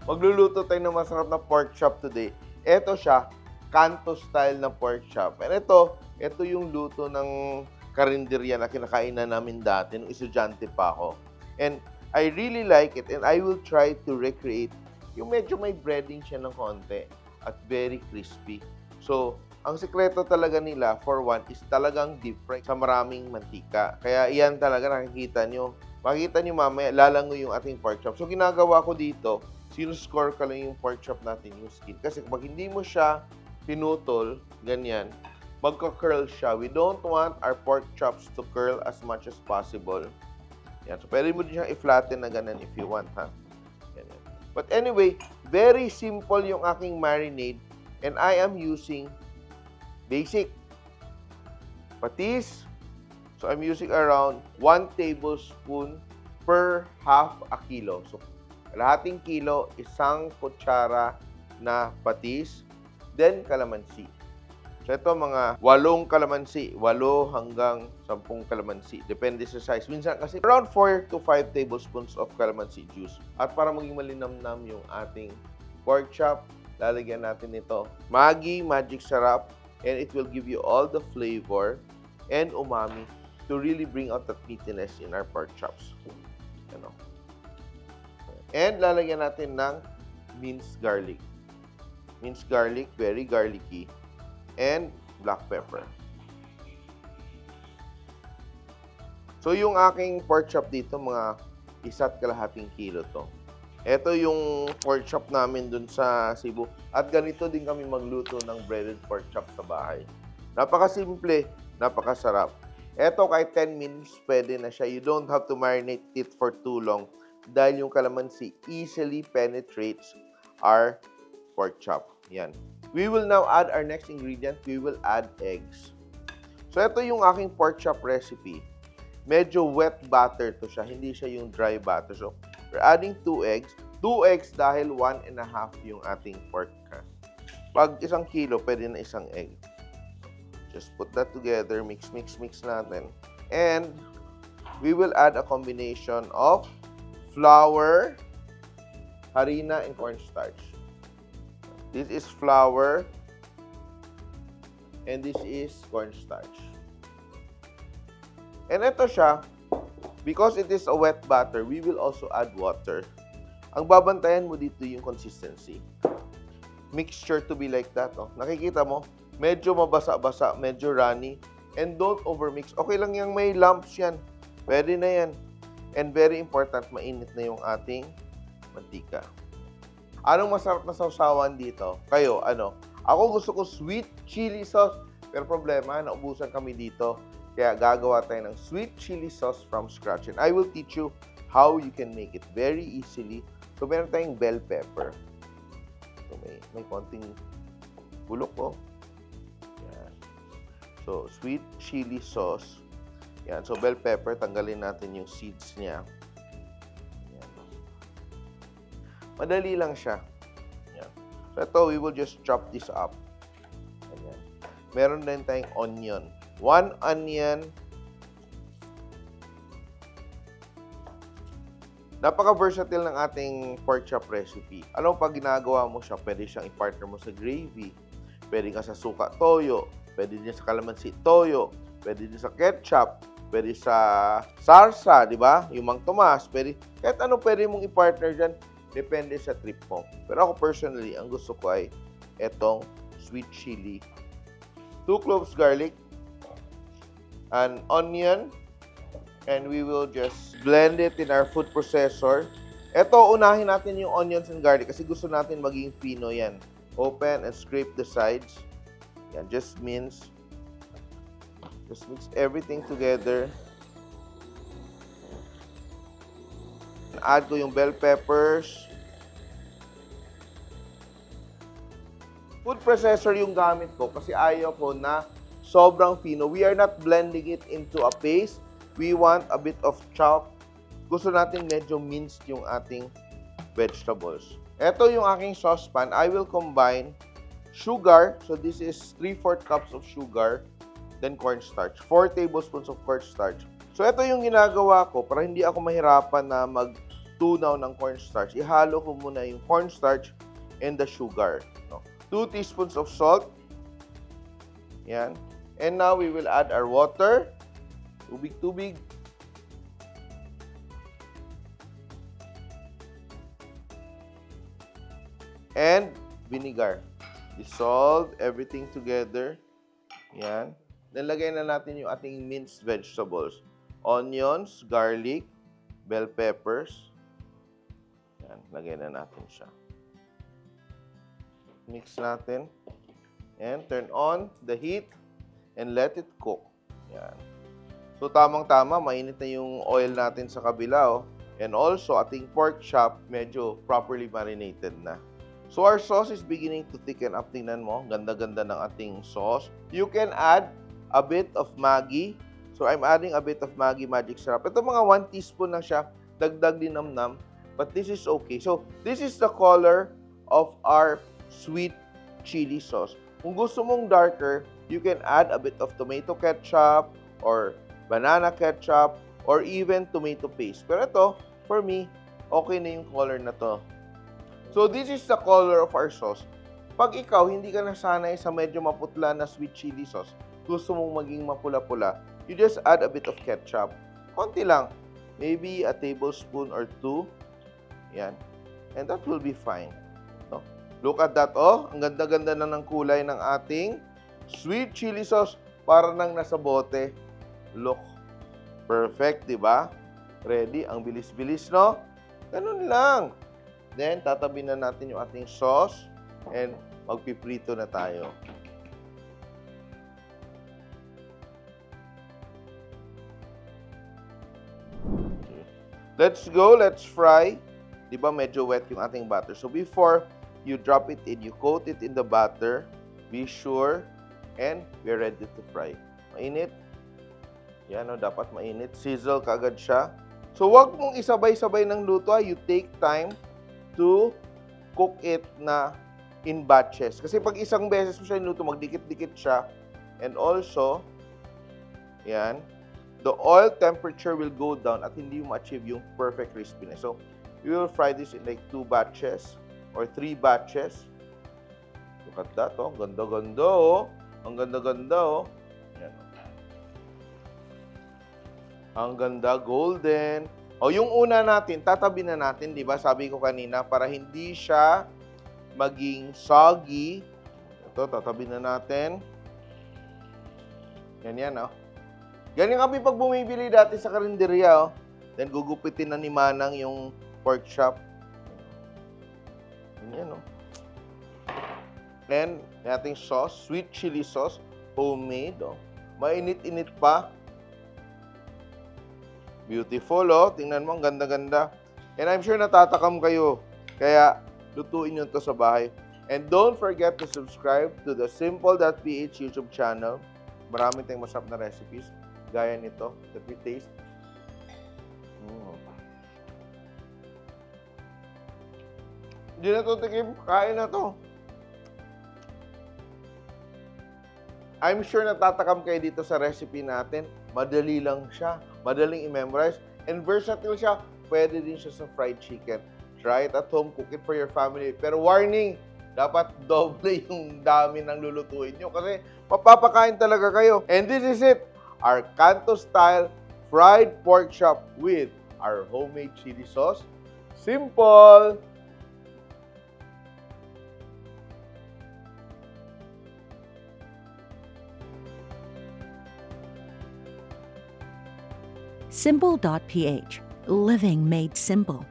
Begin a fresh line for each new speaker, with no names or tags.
Magluluto tayo ng masarap na pork chop today. Ito siya, Kanto style na pork chop. And ito yung luto ng karinderya na kinakainan namin dati nung estudyante pa ako. And I really like it and I will try to recreate yung medyo may breading siya ng konti at very crispy. So, ang sekreto talaga nila, for one, is talagang deep fry sa maraming mantika. Kaya iyan talaga nakikita nyo. Makikita nyo mamaya, lalangoy yung ating pork chop. So, ginagawa ko dito, sinuscore ko lang yung pork chop natin, yung skin. Kasi pag hindi mo siya pinutol, ganyan, magka-curl siya. We don't want our pork chops to curl as much as possible. Yan. So, pwede mo din siyang i-flatten na ganun if you want, ha? Ganyan. But anyway, very simple yung aking marinade and I am using basic patis. So, I'm using around 1 tablespoon per half a kilo. So, kalahating kilo, 1 kutsara na patis, then kalamansi. So, ito mga 8 kalamansi, 8 hanggang 10 kalamansi. Depende sa size. Minsan kasi around 4 to 5 tablespoons of calamansi juice. At para maging malinamnam yung ating pork chop, lalagyan natin ito Maggi Magic Sarap, and it will give you all the flavor and umami to really bring out that meatiness in our pork chops. Ano? And lalagyan natin ng minced garlic. Minced garlic, very garlicky. And black pepper. So, yung aking pork chop dito, mga 1.5 kilo to. Ito yung pork chop namin dun sa Cebu. At ganito din kami magluto ng breaded pork chop sa bahay. Napakasimple, napakasarap. Ito kahit 10 minutes pwede na siya. You don't have to marinate it for too long dahil yung calamansi easily penetrates our pork chop. Yan. We will now add our next ingredient. We will add eggs. So, ito yung aking pork chop recipe. Medyo wet butter to siya. Hindi siya yung dry butter. So, we're adding 2 eggs. 2 eggs dahil 1.5 yung ating pork. Pag 1 kilo, pwede na 1 egg. Just put that together. Mix, mix, mix natin. And, we will add a combination of flour, harina, and cornstarch. This is flour, and this is cornstarch. And ito siya, because it is a wet batter, we will also add water. Ang babantayan mo dito yung consistency. Mixture to be like that. Oh. Nakikita mo, medyo mabasa-basa, medyo runny, and don't overmix. Okay lang yung may lumps yan. Pwede na yan. And very important, mainit na yung ating mantika. Anong masarap na sausawan dito? Kayo, ano? Ako gusto ko sweet chili sauce. Pero problema, naubusan kami dito. Kaya gagawa tayo ng sweet chili sauce from scratch. And I will teach you how you can make it very easily. So, meron tayong bell pepper. So, may konting bulok, oh. Yan. So, sweet chili sauce. Yan. So, bell pepper, tanggalin natin yung seeds niya. Madali lang siya. Yan. So, ito, we will just chop this up. Ayan. Meron din tayong onion. 1 onion. Napaka-versatile ng ating pork chop recipe. Alam mo, pag ginagawa mo siya, pwede siyang i-partner mo sa gravy. Pwede ka sa suka toyo. Pwede din sa calamansi toyo. Pwede din sa ketchup. Pwede sa sarsa, di ba? Yung Mang Tomas. Pwede, kahit ano pwede mong i-partner dyan. Depende sa trip mo. Pero ako personally, ang gusto ko ay etong sweet chili. 2 cloves garlic, an onion, and we will just blend it in our food processor. Ito, unahin natin yung onions and garlic kasi gusto natin maging fino yan. Open and scrape the sides. Yan, just mince. Just mix everything together. Add ko yung bell peppers. Food processor yung gamit ko kasi ayaw ko na sobrang fino. We are not blending it into a paste. We want a bit of chop. Gusto natin medyo minced yung ating vegetables. Ito yung aking saucepan. I will combine sugar. So this is 3/4 cups of sugar. Then cornstarch. 4 tablespoons of cornstarch. So ito yung ginagawa ko para hindi ako mahirapan na tunaw ng cornstarch. Ihalo ko muna yung cornstarch and the sugar. No? 2 teaspoons of salt. Yan. And now we will add our water. Tubig. And vinegar. Dissolve everything together. Yan. Nalagay na natin yung ating minced vegetables. Onions, garlic, bell peppers. Yan. Lagay na natin siya. Mix natin. And turn on the heat and let it cook. Yan. So, tamang-tama. Mainit na yung oil natin sa kabila. Oh. And also, ating pork chop medyo properly marinated na. So, our sauce is beginning to thicken up. Tingnan mo, ganda-ganda ng ating sauce. You can add a bit of Maggi. So, I'm adding a bit of Maggi Magic Syrup. Ito mga 1 teaspoon lang siya. Dagdag din namnam. But this is okay. So, this is the color of our sweet chili sauce. Kung gusto mong darker, you can add a bit of tomato ketchup or banana ketchup or even tomato paste. Pero ito, for me, okay na yung color na to. So, this is the color of our sauce. Pag ikaw, hindi ka nasanay sa medyo maputla na sweet chili sauce, gusto mong maging mapula-pula, you just add a bit of ketchup. Konti lang. Maybe a tablespoon or 2. Yan. And that will be fine. No? Look at that, oh. Ang ganda-ganda na ng kulay ng ating sweet chili sauce para nang nasa bote. Look. Perfect, di ba? Ready? Ang bilis-bilis, no? Ganun lang. Then, tatabi na natin yung ating sauce and magpiprito na tayo. Okay. Let's go. Let's fry. Diba medyo wet yung ating butter. So, before you drop it in, you coat it in the butter. Be sure and we're ready to fry. Mainit. Yan, no, dapat mainit. Sizzle kaagad siya. So, wag mong isabay-sabay ng luto. You take time to cook it na in batches. Kasi pag isang beses mo siya niluto, magdikit-dikit siya. And also, yan, the oil temperature will go down at hindi mo ma-achieve yung perfect crispiness. So, we will fry this in like 2 batches or 3 batches. Look at that, oh. Ganda-ganda, oh. Ang ganda-ganda, oh. Yan, oh. Ang ganda, golden. O, yung una natin, tatabi na natin, di ba? Sabi ko kanina, para hindi siya maging soggy. Ito, tatabi na natin. Yan, oh. Ganyan kami pag bumibili dati sa karinderya, oh. Then, gugupitin na ni Manang yung pork chop. Yan, oh. And, ating sauce, sweet chili sauce, homemade, oh. Mainit-init pa. Beautiful, oh. Tingnan mo, ang ganda-ganda. And I'm sure natatakam kayo. Kaya, lutuin nyo ito sa bahay. And don't forget to subscribe to the Simple.ph YouTube channel. Marami tayong masarap na recipes. Gaya nito. Let me taste. Hindi na ito tikim. Kain na to. I'm sure natatakam kayo dito sa recipe natin. Madali lang siya. Madaling i-memorize. And versatile siya. Pwede din siya sa fried chicken. Try it at home. Cook it for your family. Pero warning, dapat doble yung dami ng lulutuin nyo. Kasi mapapakain talaga kayo. And this is it. Our Canto-style fried pork chop with our homemade chili sauce. Simple!
Simple.ph. Living made simple.